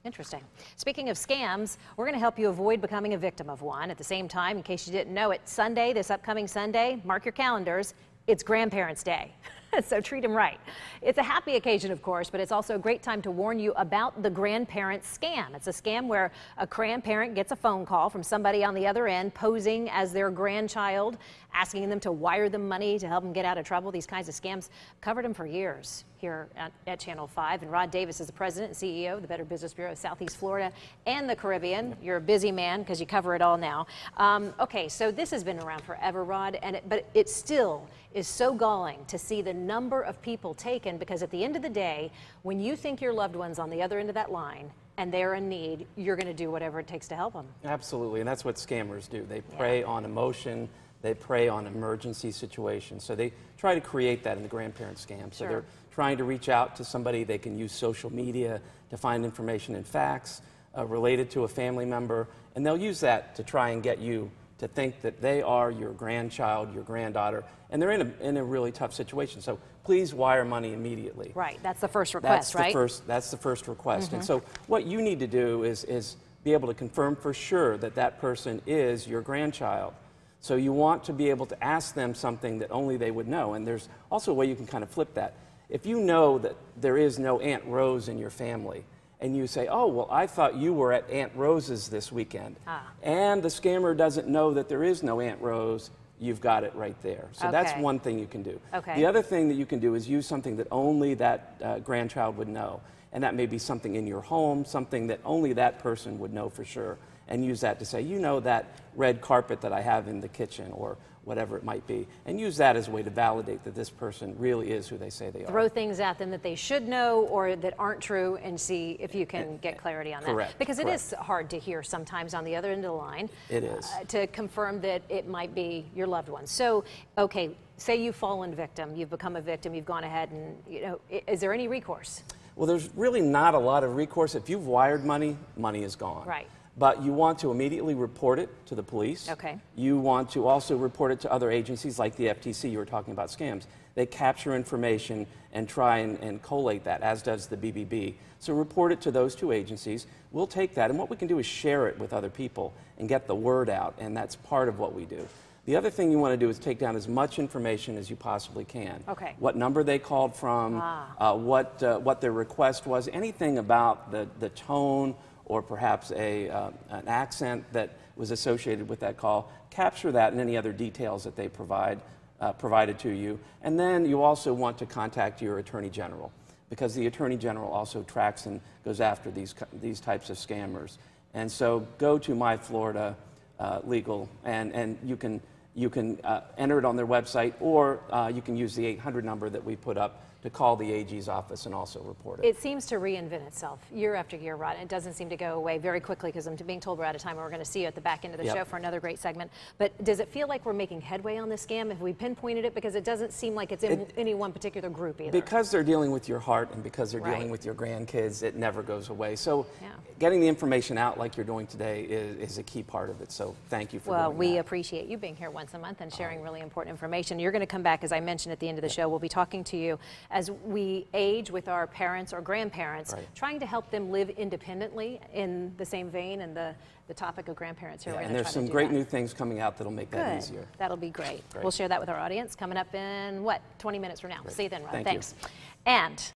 Interesting. Speaking of scams, we're going to help you avoid becoming a victim of one. At the same time, in case you didn't know it, Sunday, this upcoming Sunday, mark your calendars, it's Grandparents' Day. So treat them right. It's a happy occasion, of course, but it's also a great time to warn you about the grandparent scam. It's a scam where a grandparent gets a phone call from somebody on the other end posing as their grandchild, asking them to wire them money to help them get out of trouble. These kinds of scams covered them for years here at Channel 5. And Rod Davis is the president and CEO of the Better Business Bureau of Southeast Florida and the Caribbean. You're a busy man because you cover it all now. Okay, so this has been around forever, Rod, but it still is so galling to see the number of people taken, because at the end of the day, when you think your loved one's on the other end of that line and they're in need, you're going to do whatever it takes to help them. Absolutely, and that's what scammers do. They prey on emotion, they prey on emergency situations. So they try to create that in the grandparent scam. So they're trying to reach out to somebody. They can use social media to find information and facts related to a family member, and they'll use that to try and get you to think that they are your grandchild, your granddaughter, and they're in a really tough situation. So please wire money immediately. Right, that's the first request, right? That's the first request. And so what you need to do is be able to confirm for sure that that person is your grandchild. So you want to be able to ask them something that only they would know. And there's also a way you can kind of flip that. If you know that there is no Aunt Rose in your family, and you say, oh, well, I thought you were at Aunt Rose's this weekend. And the scammer doesn't know that there is no Aunt Rose, you've got it right there. So that's one thing you can do. The other thing that you can do is use something that only that grandchild would know. And that may be something in your home, something that only that person would know for sure. And use that to say, you know, that red carpet that I have in the kitchen, or whatever it might be, and use that as a way to validate that this person really is who they say they are. Throw things at them that they should know or that aren't true, and see if you can get clarity on that. Because it is hard to hear sometimes on the other end of the line. It is. To confirm that it might be your loved one. So, okay, say you've fallen victim, you've become a victim, you've gone ahead and, you know, is there any recourse? Well, there's really not a lot of recourse. If you've wired money, money is gone. Right. But you want to immediately report it to the police. You want to also report it to other agencies like the FTC. You were talking about scams. They capture information and try and collate that, as does the BBB. So report it to those two agencies. We'll take that, and what we can do is share it with other people and get the word out, and that's part of what we do. The other thing you want to do is take down as much information as you possibly can. What number they called from, what their request was, anything about the tone, or perhaps an accent that was associated with that call. Capture that and any other details that they provided to you. And then you also want to contact your Attorney General, because the Attorney General also tracks and goes after these types of scammers. And so go to My Florida Legal, and you can enter it on their website, or you can use the 800 number that we put up to call the AG's office and also report it. It seems to reinvent itself year after year, Rod. It doesn't seem to go away very quickly, because I'm being told we're out of time and we're going to see you at the back end of the show for another great segment. But does it feel like we're making headway on this scam? Have we pinpointed it? Because it doesn't seem like it's in any one particular group either. Because they're dealing with your heart, and because they're dealing with your grandkids, it never goes away. So getting the information out like you're doing today is a key part of it. So thank you for doing that. Well, we appreciate you being here once a month and sharing really important information. You're going to come back, as I mentioned at the end of the show. We'll be talking to you as we age with our parents or grandparents, trying to help them live independently in the same vein, and the topic of grandparents here. And there's some great new things coming out that'll make that easier. That'll be great. We'll share that with our audience coming up in, what, 20 minutes from now. See you then, Rod. Thanks. You. And